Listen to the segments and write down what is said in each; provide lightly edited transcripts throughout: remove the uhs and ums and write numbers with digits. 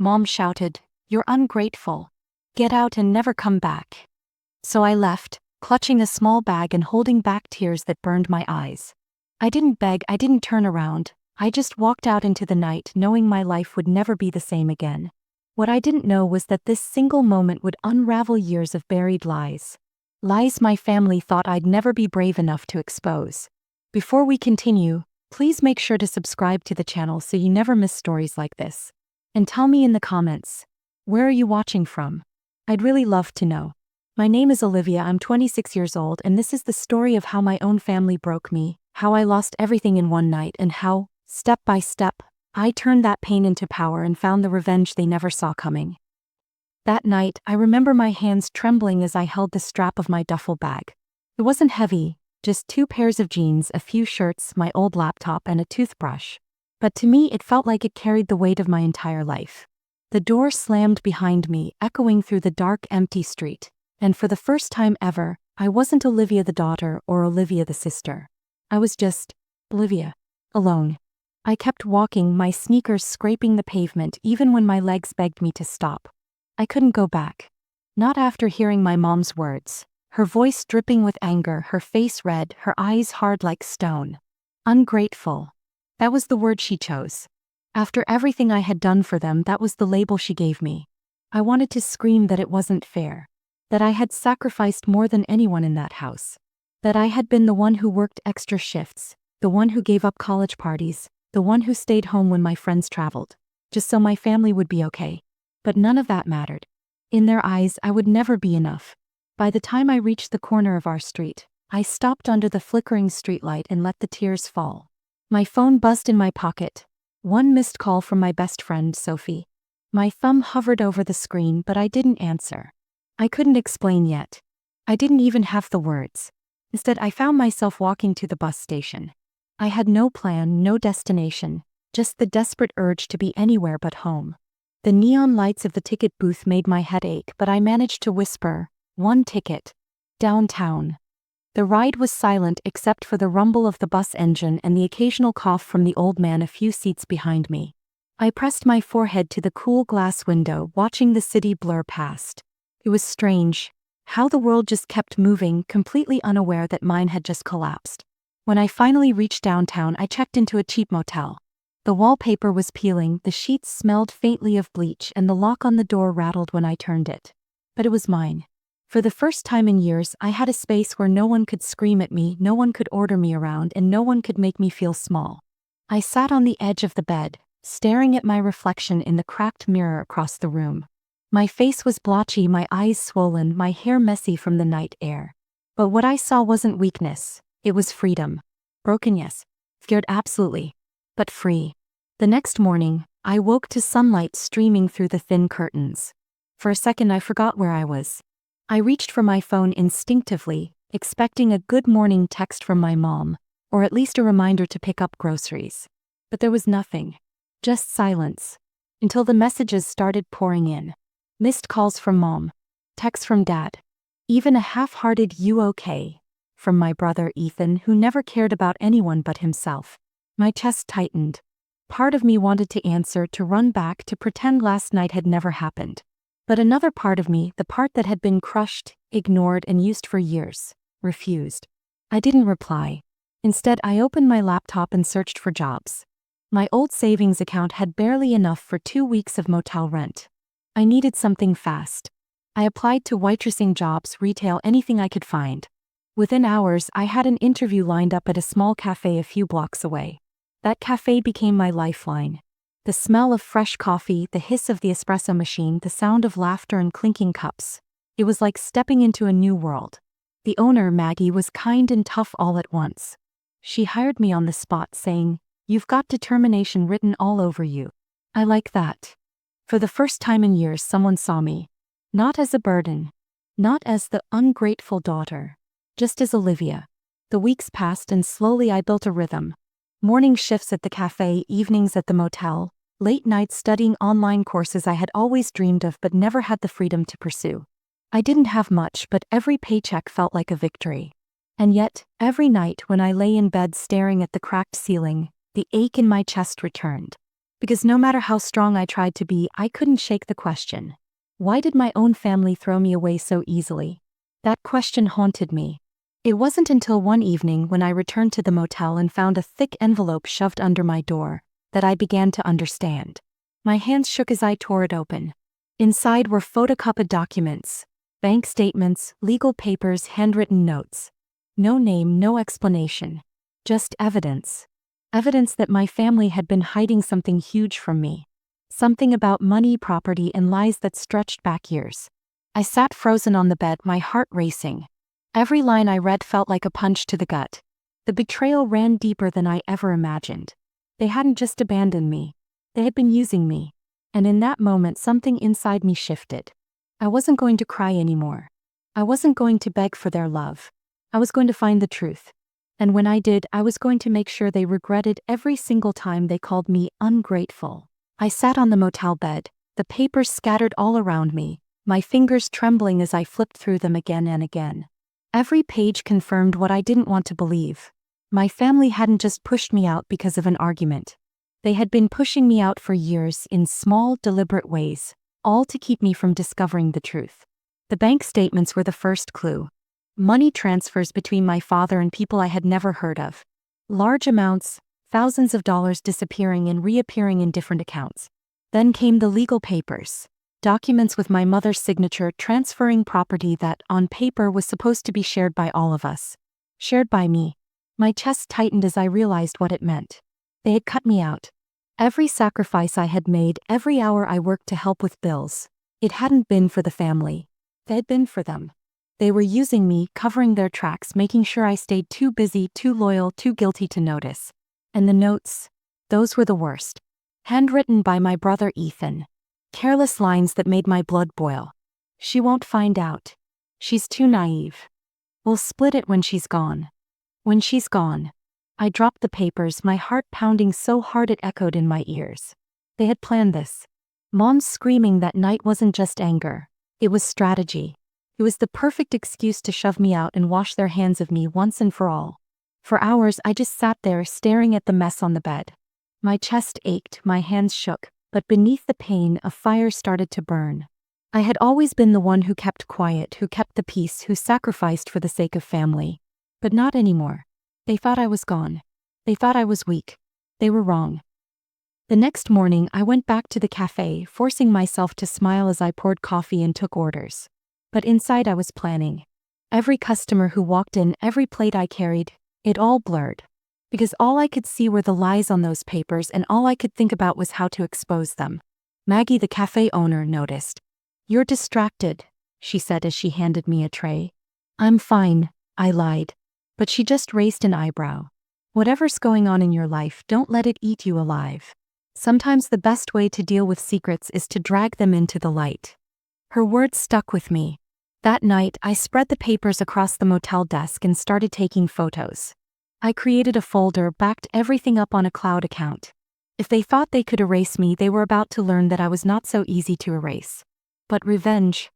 Mom shouted, "You're ungrateful. Get out and never come back." So I left, clutching a small bag and holding back tears that burned my eyes. I didn't beg, I didn't turn around, I just walked out into the night knowing my life would never be the same again. What I didn't know was that this single moment would unravel years of buried lies. Lies my family thought I'd never be brave enough to expose. Before we continue, please make sure to subscribe to the channel so you never miss stories like this. And tell me in the comments, where are you watching from? I'd really love to know. My name is Olivia, I'm 26 years old, and this is the story of how my own family broke me, how I lost everything in one night, and how, step by step, I turned that pain into power and found the revenge they never saw coming. That night, I remember my hands trembling as I held the strap of my duffel bag. It wasn't heavy, just 2 pairs of jeans, a few shirts, my old laptop, and a toothbrush. But to me, it felt like it carried the weight of my entire life. The door slammed behind me, echoing through the dark, empty street. And for the first time ever, I wasn't Olivia the daughter or Olivia the sister. I was just Olivia. Alone. I kept walking, my sneakers scraping the pavement even when my legs begged me to stop. I couldn't go back. Not after hearing my mom's words. Her voice dripping with anger, her face red, her eyes hard like stone. Ungrateful. That was the word she chose. After everything I had done for them, that was the label she gave me. I wanted to scream that it wasn't fair. That I had sacrificed more than anyone in that house. That I had been the one who worked extra shifts, the one who gave up college parties, the one who stayed home when my friends traveled, just so my family would be okay. But none of that mattered. In their eyes, I would never be enough. By the time I reached the corner of our street, I stopped under the flickering streetlight and let the tears fall. My phone buzzed in my pocket. One missed call from my best friend, Sophie. My thumb hovered over the screen, but I didn't answer. I couldn't explain yet. I didn't even have the words. Instead, I found myself walking to the bus station. I had no plan, no destination, just the desperate urge to be anywhere but home. The neon lights of the ticket booth made my head ache, but I managed to whisper, "One ticket. Downtown." The ride was silent except for the rumble of the bus engine and the occasional cough from the old man a few seats behind me. I pressed my forehead to the cool glass window, watching the city blur past. It was strange, how the world just kept moving, completely unaware that mine had just collapsed. When I finally reached downtown, I checked into a cheap motel. The wallpaper was peeling, the sheets smelled faintly of bleach, and the lock on the door rattled when I turned it. But it was mine. For the first time in years, I had a space where no one could scream at me, no one could order me around, and no one could make me feel small. I sat on the edge of the bed, staring at my reflection in the cracked mirror across the room. My face was blotchy, my eyes swollen, my hair messy from the night air. But what I saw wasn't weakness, it was freedom. Broken, yes. Scared, absolutely. But free. The next morning, I woke to sunlight streaming through the thin curtains. For a second, I forgot where I was. I reached for my phone instinctively, expecting a good morning text from my mom, or at least a reminder to pick up groceries. But there was nothing. Just silence. Until the messages started pouring in. Missed calls from mom. Texts from dad. Even a half-hearted "you okay?" from my brother Ethan, who never cared about anyone but himself. My chest tightened. Part of me wanted to answer, to run back, to pretend last night had never happened. But another part of me, the part that had been crushed, ignored, and used for years, refused. I didn't reply. Instead, I opened my laptop and searched for jobs. My old savings account had barely enough for 2 weeks of motel rent. I needed something fast. I applied to waitressing jobs, retail, anything I could find. Within hours, I had an interview lined up at a small cafe a few blocks away. That cafe became my lifeline. The smell of fresh coffee, the hiss of the espresso machine, the sound of laughter and clinking cups. It was like stepping into a new world. The owner, Maggie, was kind and tough all at once. She hired me on the spot, saying, "You've got determination written all over you." I like that. For the first time in years, someone saw me. Not as a burden. Not as the ungrateful daughter. Just as Olivia. The weeks passed and slowly I built a rhythm. Morning shifts at the cafe, evenings at the motel, late nights studying online courses I had always dreamed of but never had the freedom to pursue. I didn't have much, but every paycheck felt like a victory. And yet, every night when I lay in bed staring at the cracked ceiling, the ache in my chest returned. Because no matter how strong I tried to be, I couldn't shake the question. Why did my own family throw me away so easily? That question haunted me. It wasn't until one evening when I returned to the motel and found a thick envelope shoved under my door that I began to understand. My hands shook as I tore it open. Inside were photocopied documents, bank statements, legal papers, handwritten notes. No name, no explanation. Just evidence. Evidence that my family had been hiding something huge from me. Something about money, property, and lies that stretched back years. I sat frozen on the bed, my heart racing. Every line I read felt like a punch to the gut. The betrayal ran deeper than I ever imagined. They hadn't just abandoned me. They had been using me. And in that moment, something inside me shifted. I wasn't going to cry anymore. I wasn't going to beg for their love. I was going to find the truth. And when I did, I was going to make sure they regretted every single time they called me ungrateful. I sat on the motel bed, the papers scattered all around me, my fingers trembling as I flipped through them again and again. Every page confirmed what I didn't want to believe. My family hadn't just pushed me out because of an argument. They had been pushing me out for years in small, deliberate ways, all to keep me from discovering the truth. The bank statements were the first clue. Money transfers between my father and people I had never heard of. Large amounts, thousands of dollars disappearing and reappearing in different accounts. Then came the legal papers. Documents with my mother's signature transferring property that, on paper, was supposed to be shared by all of us. Shared by me. My chest tightened as I realized what it meant. They had cut me out. Every sacrifice I had made, every hour I worked to help with bills. It hadn't been for the family. They had been for them. They were using me, covering their tracks, making sure I stayed too busy, too loyal, too guilty to notice. And the notes, those were the worst. Handwritten by my brother Ethan. Careless lines that made my blood boil. She won't find out. She's too naive. We'll split it when she's gone. When she's gone. I dropped the papers, my heart pounding so hard it echoed in my ears. They had planned this. Mom's screaming that night wasn't just anger. It was strategy. It was the perfect excuse to shove me out and wash their hands of me once and for all. For hours I just sat there staring at the mess on the bed. My chest ached, my hands shook, but beneath the pain a fire started to burn. I had always been the one who kept quiet, who kept the peace, who sacrificed for the sake of family. But not anymore. They thought I was gone. They thought I was weak. They were wrong. The next morning I went back to the cafe, forcing myself to smile as I poured coffee and took orders. But inside I was planning. Every customer who walked in, every plate I carried, it all blurred. Because all I could see were the lies on those papers and all I could think about was how to expose them. Maggie, the cafe owner, noticed. "You're distracted," she said as she handed me a tray. "I'm fine," I lied. But she just raised an eyebrow. "Whatever's going on in your life, don't let it eat you alive. Sometimes the best way to deal with secrets is to drag them into the light." Her words stuck with me. That night, I spread the papers across the motel desk and started taking photos. I created a folder, backed everything up on a cloud account. If they thought they could erase me, they were about to learn that I was not so easy to erase. But revenge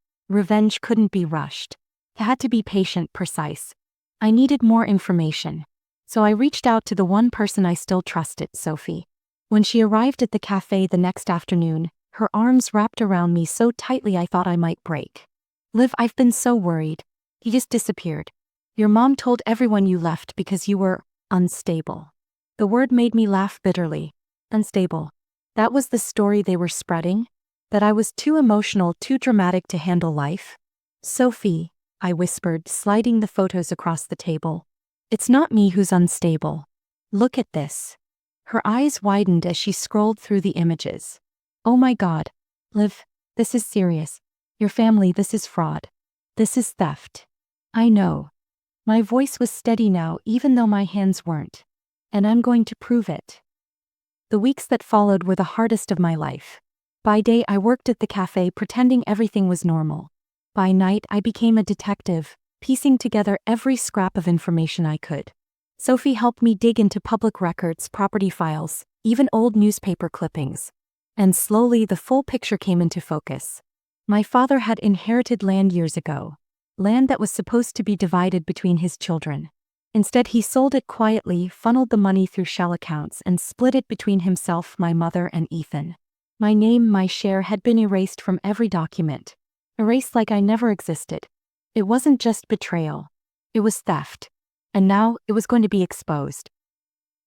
couldn't be rushed. It had to be patient, precise. I needed more information. So I reached out to the one person I still trusted, Sophie. When she arrived at the cafe the next afternoon, her arms wrapped around me so tightly I thought I might break. "Liv, I've been so worried. He just disappeared. Your mom told everyone you left because you were unstable." The word made me laugh bitterly. Unstable. That was the story they were spreading? That I was too emotional, too dramatic to handle life? "Sophie," I whispered, sliding the photos across the table. "It's not me who's unstable. Look at this." Her eyes widened as she scrolled through the images. "Oh my God. Liv, this is serious. Your family, this is fraud. This is theft." "I know." My voice was steady now, even though my hands weren't. "And I'm going to prove it." The weeks that followed were the hardest of my life. By day, I worked at the cafe pretending everything was normal. By night, I became a detective, piecing together every scrap of information I could. Sophie helped me dig into public records, property files, even old newspaper clippings. And slowly, the full picture came into focus. My father had inherited land years ago. Land that was supposed to be divided between his children. Instead, he sold it quietly, funneled the money through shell accounts, and split it between himself, my mother, and Ethan. My name, my share, had been erased from every document. Erased like I never existed. It wasn't just betrayal. It was theft. And now, it was going to be exposed.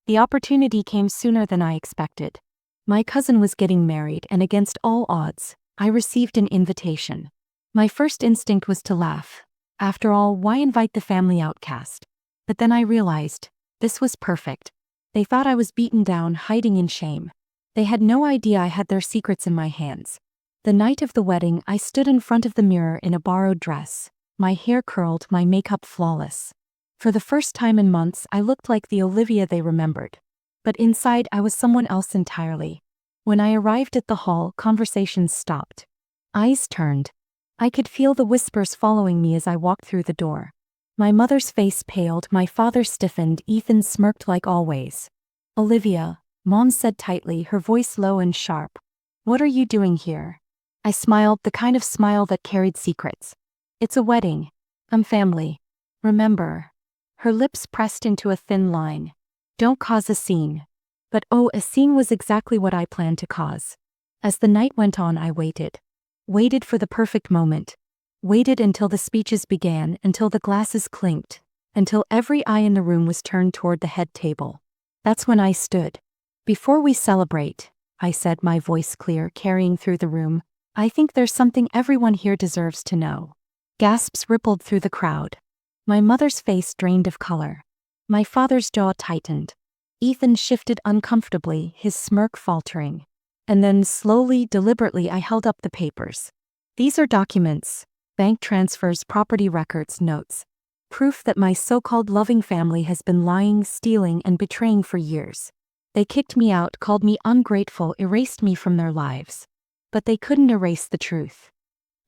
The opportunity came sooner than I expected. My cousin was getting married, and against all odds, I received an invitation. My first instinct was to laugh. After all, why invite the family outcast? But then I realized, this was perfect. They thought I was beaten down, hiding in shame. They had no idea I had their secrets in my hands. The night of the wedding, I stood in front of the mirror in a borrowed dress, my hair curled, my makeup flawless. For the first time in months, I looked like the Olivia they remembered. But inside, I was someone else entirely. When I arrived at the hall, conversations stopped. Eyes turned. I could feel the whispers following me as I walked through the door. My mother's face paled, my father stiffened, Ethan smirked like always. "Olivia," Mom said tightly, her voice low and sharp. "What are you doing here?" I smiled, the kind of smile that carried secrets. "It's a wedding. I'm family. Remember." Her lips pressed into a thin line. "Don't cause a scene." But oh, a scene was exactly what I planned to cause. As the night went on, I waited. Waited for the perfect moment. Waited until the speeches began, until the glasses clinked, until every eye in the room was turned toward the head table. That's when I stood. "Before we celebrate," I said, my voice clear, carrying through the room, "I think there's something everyone here deserves to know." Gasps rippled through the crowd. My mother's face drained of color. My father's jaw tightened. Ethan shifted uncomfortably, his smirk faltering. And then slowly, deliberately, I held up the papers. "These are documents. Bank transfers, property records, notes. Proof that my so-called loving family has been lying, stealing, and betraying for years. They kicked me out, called me ungrateful, erased me from their lives. But they couldn't erase the truth."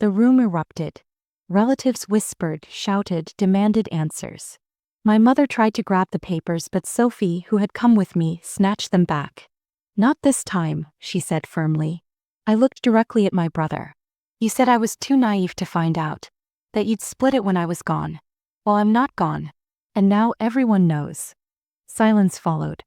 The room erupted. Relatives whispered, shouted, demanded answers. My mother tried to grab the papers, but Sophie, who had come with me, snatched them back. "Not this time," she said firmly. I looked directly at my brother. "You said I was too naive to find out. That you'd split it when I was gone. Well, I'm not gone. And now everyone knows." Silence followed.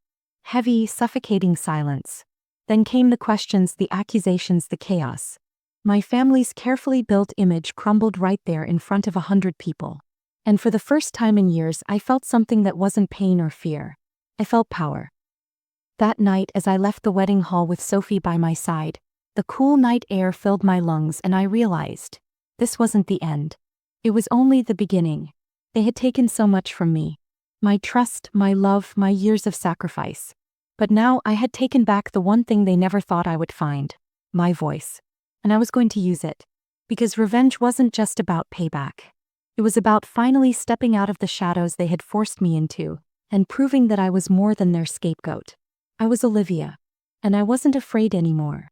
Heavy, suffocating silence. Then came the questions, the accusations, the chaos. My family's carefully built image crumbled right there in front of 100 people. And for the first time in years, I felt something that wasn't pain or fear. I felt power. That night, as I left the wedding hall with Sophie by my side, the cool night air filled my lungs, and I realized, this wasn't the end. It was only the beginning. They had taken so much from me. My trust, my love, my years of sacrifice. But now I had taken back the one thing they never thought I would find: my voice. And I was going to use it. Because revenge wasn't just about payback. It was about finally stepping out of the shadows they had forced me into, and proving that I was more than their scapegoat. I was Olivia. And I wasn't afraid anymore.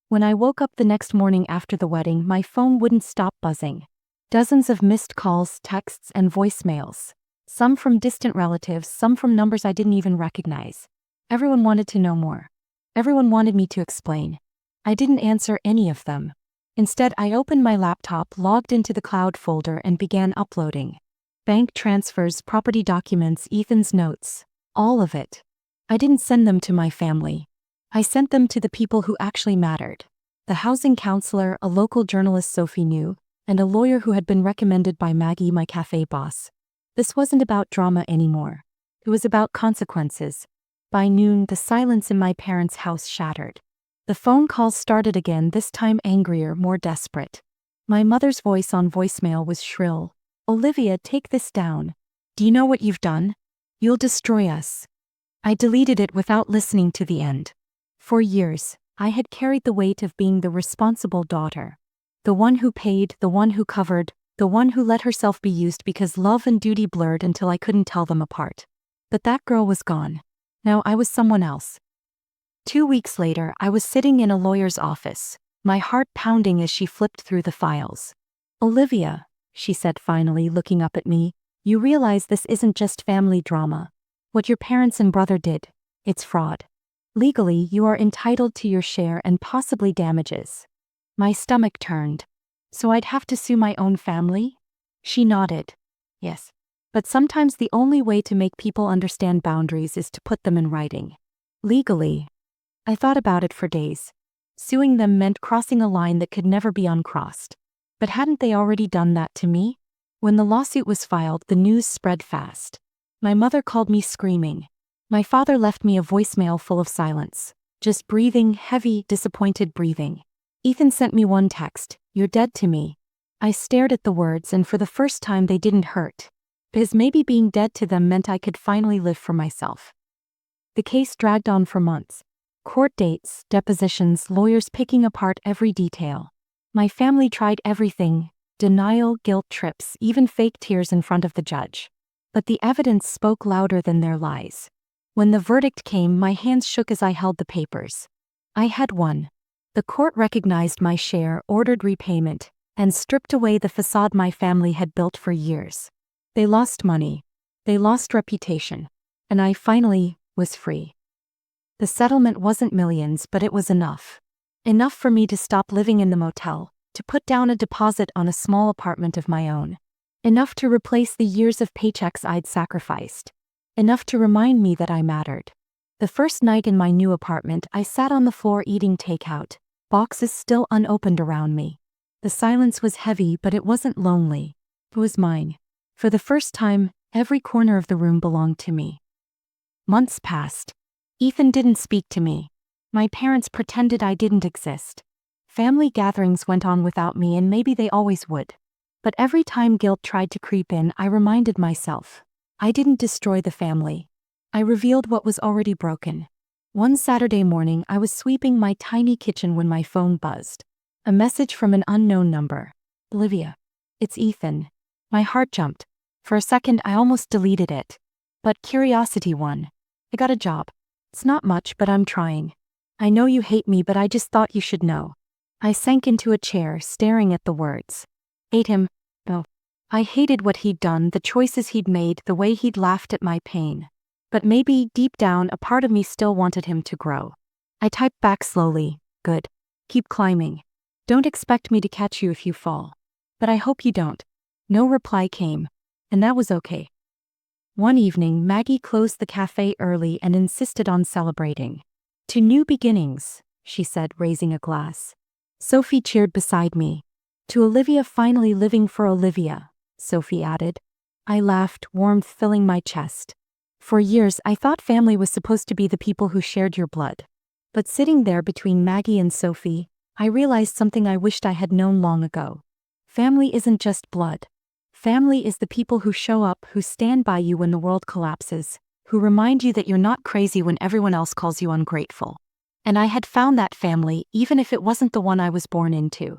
When I woke up the next morning after the wedding, my phone wouldn't stop buzzing. Dozens of missed calls, texts, and voicemails. Some from distant relatives, some from numbers I didn't even recognize. Everyone wanted to know more. Everyone wanted me to explain. I didn't answer any of them. Instead, I opened my laptop, logged into the cloud folder, and began uploading. Bank transfers, property documents, Ethan's notes. All of it. I didn't send them to my family. I sent them to the people who actually mattered. The housing counselor, a local journalist Sophie knew, and a lawyer who had been recommended by Maggie, my cafe boss. This wasn't about drama anymore. It was about consequences. By noon, the silence in my parents' house shattered. The phone calls started again, this time angrier, more desperate. My mother's voice on voicemail was shrill. "Olivia, take this down. Do you know what you've done? You'll destroy us." I deleted it without listening to the end. For years, I had carried the weight of being the responsible daughter. The one who paid, the one who covered, the one who let herself be used because love and duty blurred until I couldn't tell them apart. But that girl was gone. Now I was someone else. 2 weeks later, I was sitting in a lawyer's office, my heart pounding as she flipped through the files. "Olivia," she said finally, looking up at me, "you realize this isn't just family drama. What your parents and brother did, it's fraud. Legally, you are entitled to your share and possibly damages." My stomach turned. "So I'd have to sue my own family?" She nodded. "Yes. But sometimes the only way to make people understand boundaries is to put them in writing. Legally. I thought about it for days. Suing them meant crossing a line that could never be uncrossed. But hadn't they already done that to me? When the lawsuit was filed, the news spread fast. My mother called me screaming. My father left me a voicemail full of silence. Just breathing, heavy, disappointed breathing. Ethan sent me one text, "You're dead to me." I stared at the words, and for the first time they didn't hurt. Because maybe being dead to them meant I could finally live for myself. The case dragged on for months. Court dates, depositions, lawyers picking apart every detail. My family tried everything: denial, guilt trips, even fake tears in front of the judge. But the evidence spoke louder than their lies. When the verdict came, my hands shook as I held the papers. I had won. The court recognized my share, ordered repayment, and stripped away the facade my family had built for years. They lost money. They lost reputation. And I finally was free. The settlement wasn't millions, but it was enough. Enough for me to stop living in the motel, to put down a deposit on a small apartment of my own. Enough to replace the years of paychecks I'd sacrificed. Enough to remind me that I mattered. The first night in my new apartment, I sat on the floor eating takeout, boxes still unopened around me. The silence was heavy, but it wasn't lonely. It was mine. For the first time, every corner of the room belonged to me. Months passed. Ethan didn't speak to me. My parents pretended I didn't exist. Family gatherings went on without me, and maybe they always would. But every time guilt tried to creep in, I reminded myself. I didn't destroy the family. I revealed what was already broken. One Saturday morning, I was sweeping my tiny kitchen when my phone buzzed. A message from an unknown number. "Olivia. It's Ethan." My heart jumped. For a second, I almost deleted it. But curiosity won. "I got a job. It's not much, but I'm trying. I know you hate me, but I just thought you should know." I sank into a chair, staring at the words. Hate him? No. I hated what he'd done, the choices he'd made, the way he'd laughed at my pain. But maybe, deep down, a part of me still wanted him to grow. I typed back slowly. "Good. Keep climbing. Don't expect me to catch you if you fall. But I hope you don't." No reply came. And that was okay. One evening, Maggie closed the cafe early and insisted on celebrating. "To new beginnings," she said, raising a glass. Sophie cheered beside me. "To Olivia finally living for Olivia," Sophie added. I laughed, warmth filling my chest. For years, I thought family was supposed to be the people who shared your blood. But sitting there between Maggie and Sophie, I realized something I wished I had known long ago. Family isn't just blood. Family is the people who show up, who stand by you when the world collapses, who remind you that you're not crazy when everyone else calls you ungrateful. And I had found that family, even if it wasn't the one I was born into.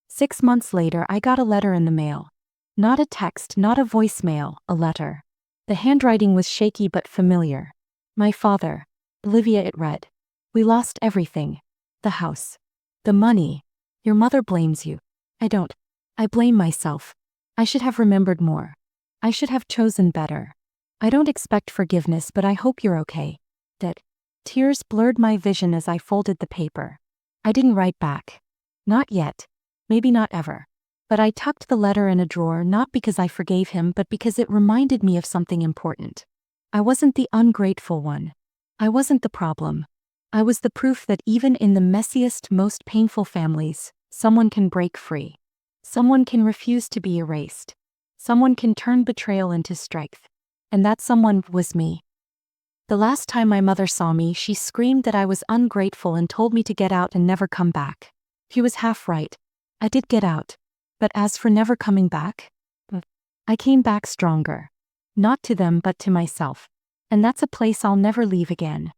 6 months later, I got a letter in the mail. Not a text, not a voicemail, a letter. The handwriting was shaky but familiar. "My father. Olivia," it read. "We lost everything. The house. The money. Your mother blames you. I don't. I blame myself. I should have remembered more. I should have chosen better. I don't expect forgiveness, but I hope you're okay." That. Tears blurred my vision as I folded the paper. I didn't write back. Not yet. Maybe not ever. But I tucked the letter in a drawer, not because I forgave him, but because it reminded me of something important. I wasn't the ungrateful one. I wasn't the problem. I was the proof that even in the messiest, most painful families, someone can break free. Someone can refuse to be erased. Someone can turn betrayal into strength. And that someone was me. The last time my mother saw me, she screamed that I was ungrateful and told me to get out and never come back. She was half right. I did get out. But as for never coming back, I came back stronger. Not to them, but to myself. And that's a place I'll never leave again.